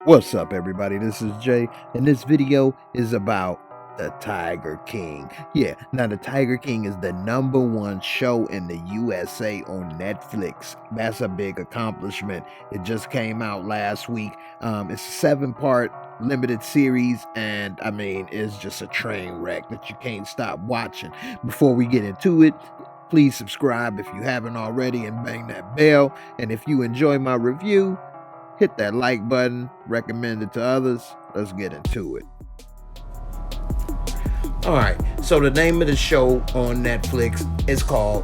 What's up, everybody? This is Jay, and this video is about the Tiger King. Yeah, now the Tiger King is the #1 show in the USA on Netflix. That's a big accomplishment. It just came out last week. It's a 7-part limited series, and I mean, it's just a train wreck that you can't stop watching. Before we get into it, please subscribe if you haven't already and bang that bell. And if you enjoy my review, hit that like button, recommend it to others. Let's get into it. All right, so the name of the show on Netflix is called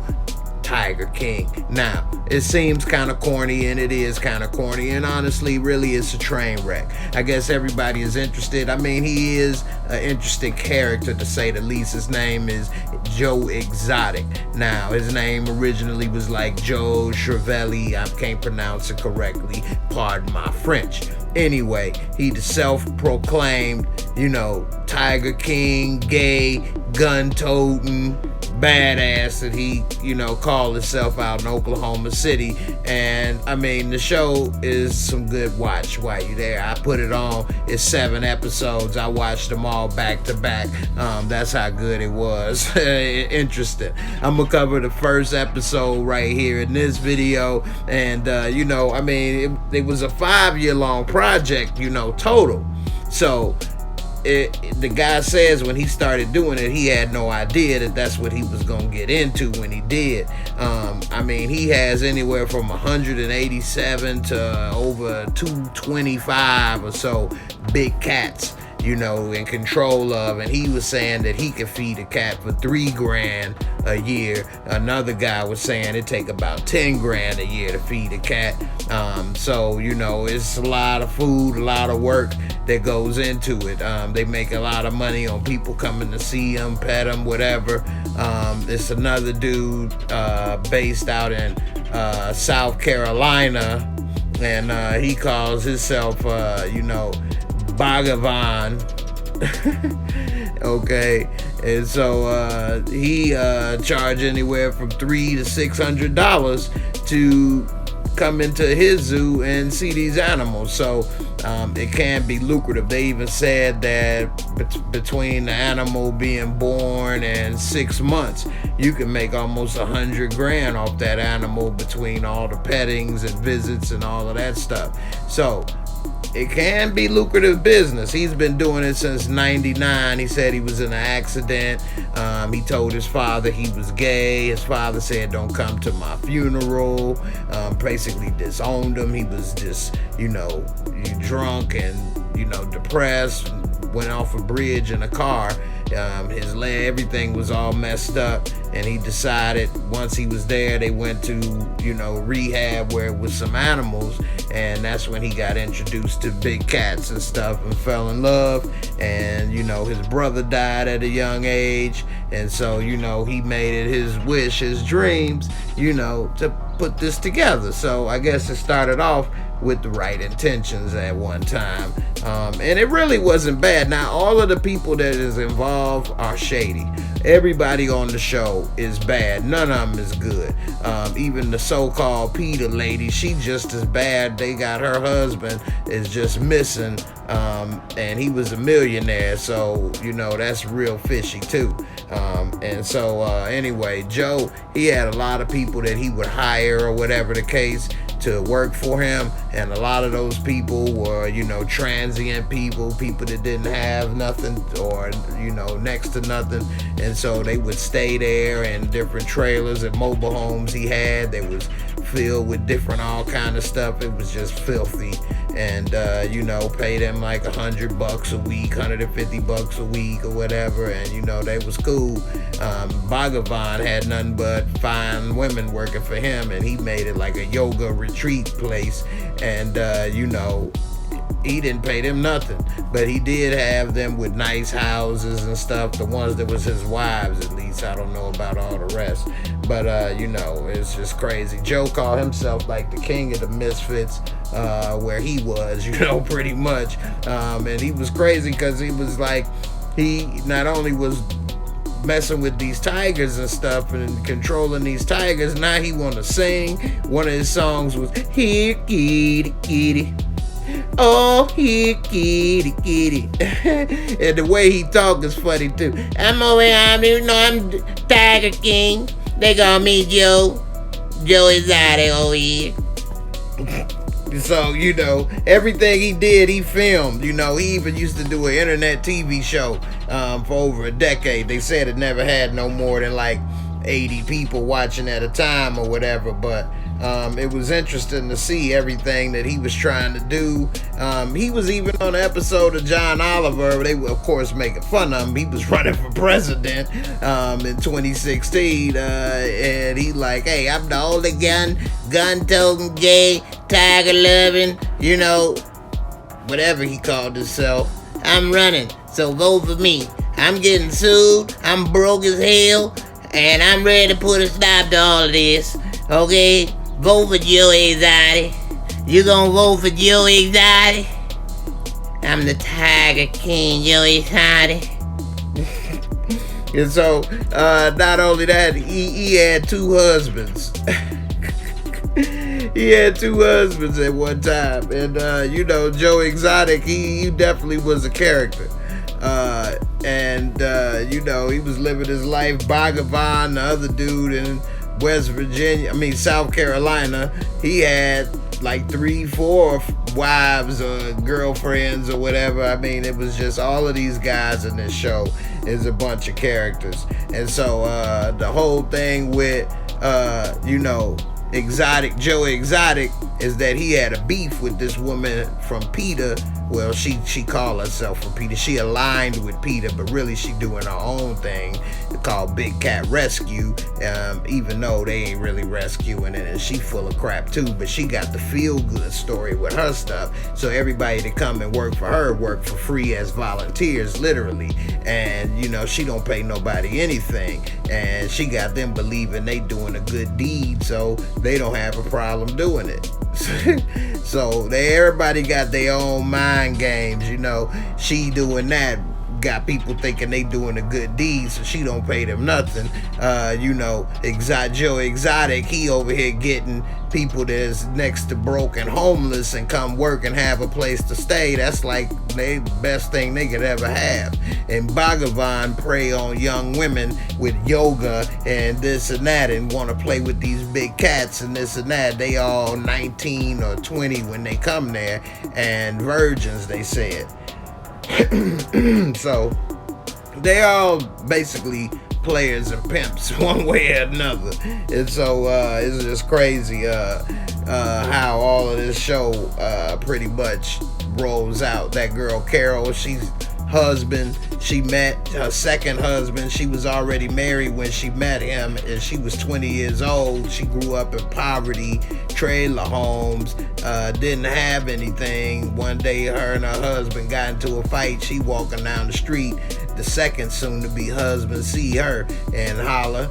Tiger King. Now, it seems kind of corny, and it is kind of corny, and honestly, really, it's a train wreck. I guess everybody is interested. I mean, he is an interesting character, to say the least. His name is Joe Exotic. Now, his name originally was like Joe Cervelli. I can't pronounce it correctly. Pardon my French. Anyway, he the self-proclaimed, Tiger King, gay, gun-toting badass that he, called himself out in Oklahoma City. And I mean, the show is some good watch while you there. I put it on. It's 7 episodes. I watched them all back to back. That's how good it was. Interesting. I'm gonna cover the first episode right here in this video. And I mean, it was a 5-year long project, total. So the guy says when he started doing it, he had no idea that that's what he was going to get into when he did. I mean, he has anywhere from 187 to over 225 or so big cats, in control of, and he was saying that he could feed a cat for $3,000 a year. Another guy was saying it take about $10,000 a year to feed a cat. So it's a lot of food, a lot of work that goes into it. They make a lot of money on people coming to see them, pet them, whatever. It's another dude based out in South Carolina, and he calls himself Bhagavan. Okay, and so he charged anywhere from $300 to $600 to come into his zoo and see these animals. So it can be lucrative. They even said that between the animal being born and 6 months, you can make almost $100,000 off that animal between all the pettings and visits and all of that stuff. So it can be lucrative business. He's been doing it since '99. He said he was in an accident. He told his father he was gay. His father said, "Don't come to my funeral." Basically disowned him. He was just, drunk and, depressed. Went off a bridge in a car. His leg, everything was all messed up, and he decided once he was there, they went to rehab where it was some animals, and that's when he got introduced to big cats and stuff and fell in love. And his brother died at a young age, and so he made it his wish, his dreams, to put this together. So I guess it started off with the right intentions at one time, and it really wasn't bad. Now, all of the people that is involved are shady. Everybody on the show is bad. None of them is good. Even the so-called Peter lady, she just as bad. They got her husband is just missing, and he was a millionaire, so that's real fishy too. And so anyway, Joe, he had a lot of people that he would hire or whatever the case to work for him, and a lot of those people were transient people that didn't have nothing or next to nothing, and so they would stay there in different trailers and mobile homes he had. They was filled with different all kind of stuff. It was just filthy, and pay them like $100 a week, $150 a week or whatever, and they was cool. Bhagavan had nothing but fine women working for him, and he made it like a yoga retreat place, and he didn't pay them nothing, but he did have them with nice houses and stuff. The ones that was his wives, at least. I don't know about all the rest, but it's just crazy. Joe called himself like the king of the misfits, where he was, pretty much, and he was crazy because he was like, he not only was messing with these tigers and stuff and controlling these tigers, now he want to sing. One of his songs was "Here, kitty, kitty, Oh, here, kitty, kitty. And the way he talk is funny too. I'm over here, I'm Tiger King. They call me Joe. Joe Exotic over here. So, everything he did, he filmed. He even used to do an internet TV show for over a decade. They said it never had no more than like 80 people watching at a time or whatever, but it was interesting to see everything that he was trying to do. He was even on an episode of John Oliver. They were, of course, making fun of him. He was running for president in 2016, and he like, hey, I'm the only gun-toting, gay, tiger loving, whatever he called himself. I'm running, so vote for me. I'm getting sued. I'm broke as hell. And I'm ready to put a stop to all of this. Okay? Vote for Joe Exotic. You gonna vote for Joe Exotic? I'm the Tiger King, Joe Exotic. And so, not only that, he had two husbands. He had two husbands at one time. And, Joe Exotic, he definitely was a character. He was living his life. Bhagavan, the other dude in South Carolina, he had like 3-4 wives or girlfriends or whatever. It was just all of these guys in this show is a bunch of characters. And so the whole thing with Joe Exotic is that he had a beef with this woman from PETA. Well, she called herself from PETA. She aligned with PETA, but really she doing her own thing called Big Cat Rescue, even though they ain't really rescuing it, and she full of crap too, but she got the feel-good story with her stuff. So everybody that come and work for her work for free as volunteers, literally. And, she don't pay nobody anything. And she got them believing they doing a good deed, so they don't have a problem doing it. So everybody got their own mind games, She doing that, got people thinking they doing a good deed, so she don't pay them nothing. Joe Exotic, he over here getting people that's next to broke and homeless and come work and have a place to stay. That's like the best thing they could ever have. And Bhagavan prey on young women with yoga and this and that, and want to play with these big cats and this and that. They all 19 or 20 when they come there, and virgins, they said. So they all basically players and pimps one way or another. And so it's just crazy how all of this show pretty much rolls out. That girl Carol, she's husband, she met her second husband. She was already married when she met him, and she was 20 years old. She grew up in poverty, trailer homes, didn't have anything. One day her and her husband got into a fight. She walking down the street, the second soon-to-be husband see her and holler.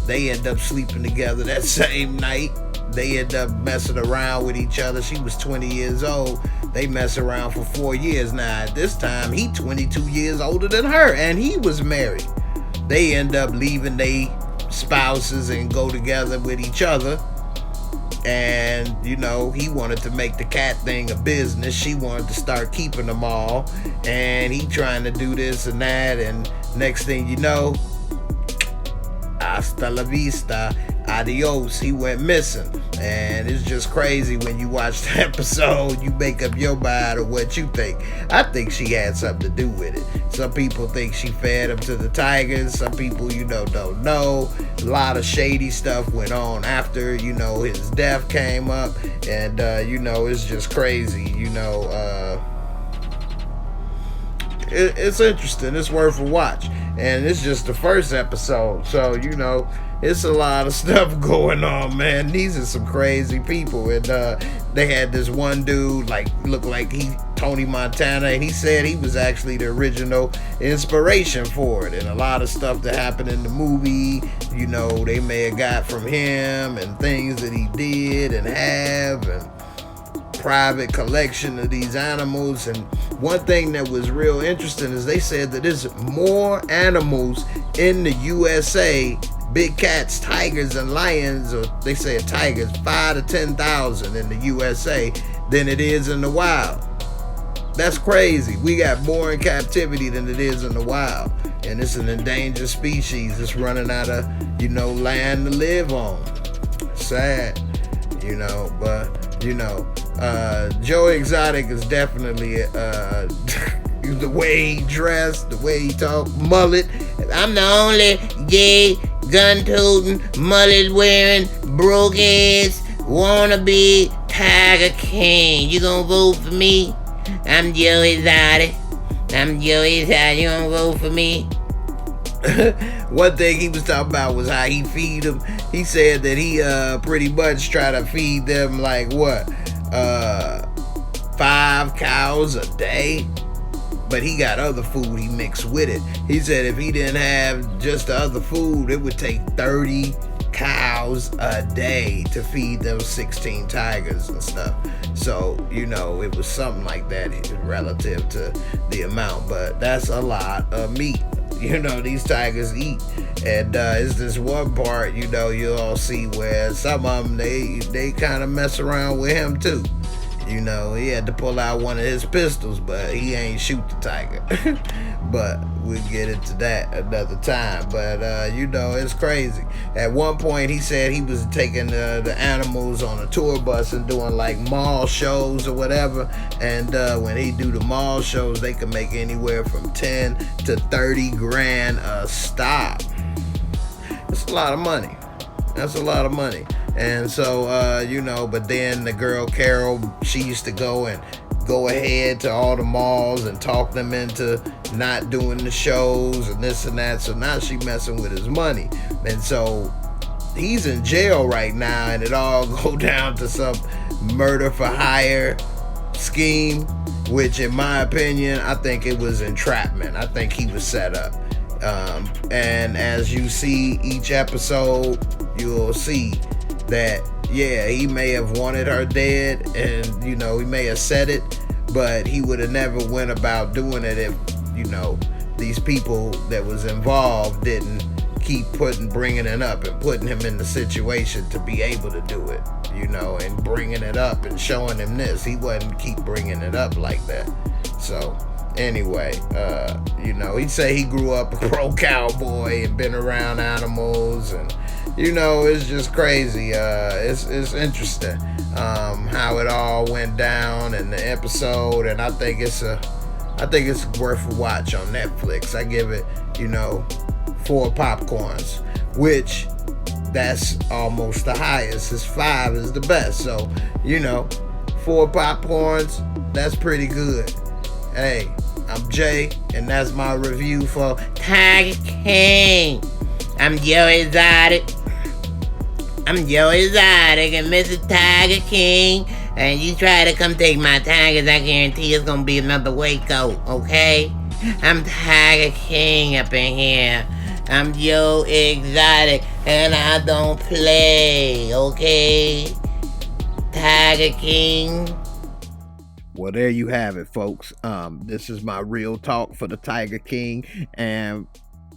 They end up sleeping together that same night. They end up messing around with each other. She was 20 years old. They mess around for 4 years. Now, at this time, he 22 years older than her, and he was married. They end up leaving their spouses and go together with each other. And, he wanted to make the cat thing a business. She wanted to start keeping them all. And he trying to do this and that. And next thing you know, hasta la vista, adios, he went missing. And it's just crazy when you watch the episode, you make up your mind of what you think. I think she had something to do with it. Some people think she fed him to the tigers. Some people, don't know. A lot of shady stuff went on after, his death came up. And, it's just crazy, it's interesting. It's worth a watch. And it's just the first episode. So, it's a lot of stuff going on, man. These are some crazy people. And they had this one dude, looked like Tony Montana, and he said he was actually the original inspiration for it. And a lot of stuff that happened in the movie, they may have got from him, and things that he did and have, and private collection of these animals. And one thing that was real interesting is they said that there's more animals in the USA, big cats, tigers, and lions, or they say tigers, 5,000 to 10,000 in the USA than it is in the wild. That's crazy. We got more in captivity than it is in the wild. And it's an endangered species. It's running out of, land to live on. Sad, but, Joe Exotic is definitely, the way he dressed, the way he talk, mullet. I'm the only gay, gun-toting, mullet-wearing, broke-ass, wannabe Tiger King. You gonna vote for me? I'm Joe Exotic. You gonna vote for me? One thing he was talking about was how he feed them. He said that he pretty much try to feed them like 5 cows a day. But he got other food he mixed with it. He said if he didn't have just the other food, it would take 30 cows a day to feed those 16 tigers and stuff. So, it was something like that relative to the amount. But that's a lot of meat, these tigers eat. And it's this one part, you'll see where some of them, they kind of mess around with him too. He had to pull out one of his pistols, but he ain't shoot the tiger. But we'll get into that another time. But, it's crazy. At one point, he said he was taking the animals on a tour bus and doing like mall shows or whatever. And when he do the mall shows, they can make anywhere from 10 to 30 grand a stop. It's a lot of money. That's a lot of money. And so, but then the girl Carol, she used to go ahead to all the malls and talk them into not doing the shows and this and that. So now she messing with his money. And so he's in jail right now, and it all go down to some murder for hire scheme, which in my opinion, I think it was entrapment. I think he was set up. And as you see each episode, you'll see that, he may have wanted her dead, and, he may have said it, but he would have never went about doing it if, these people that was involved didn't keep bringing it up and putting him in the situation to be able to do it, and bringing it up and showing him this. He wouldn't keep bringing it up like that. So anyway, he say he grew up a pro cowboy and been around animals, and it's just crazy. It's interesting how it all went down in the episode, and I think it's worth a watch on Netflix. I give it 4 popcorns, which that's almost the highest. It's 5 is the best. So 4 popcorns, that's pretty good. Hey, I'm Jay, and that's my review for Tiger King. I'm Joe Exotic. And Mr. Tiger King. And you try to come take my tigers, I guarantee it's gonna be another Waco, okay? I'm Tiger King up in here. I'm Joe Exotic, and I don't play, okay? Tiger King. Well, there you have it, folks. This is my real talk for the Tiger King, and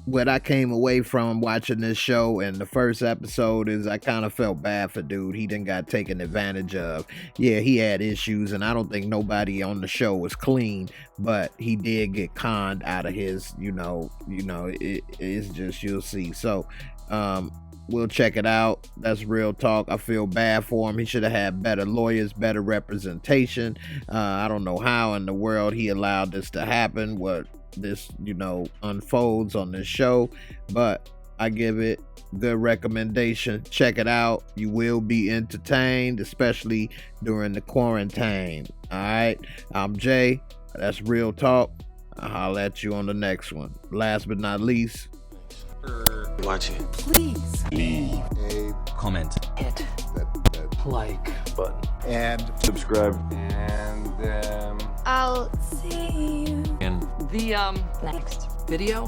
what I came away from watching this show in the first episode is I kind of felt bad for dude. He done got taken advantage of. Yeah, he had issues, and I don't think nobody on the show was clean, but he did get conned out of his, it's just, you'll see. So, we'll check it out. That's real talk. I feel bad for him. He should have had better lawyers, better representation. I don't know how in the world he allowed this to happen, what this unfolds on this show, but I give it good recommendation. Check it out. You will be entertained, especially during the quarantine. All right, I'm Jay. That's real talk. I'll holler at you on the next one. Last but not least, watch it. Please leave a comment, hit that like button, and subscribe, and I'll see you and the next video.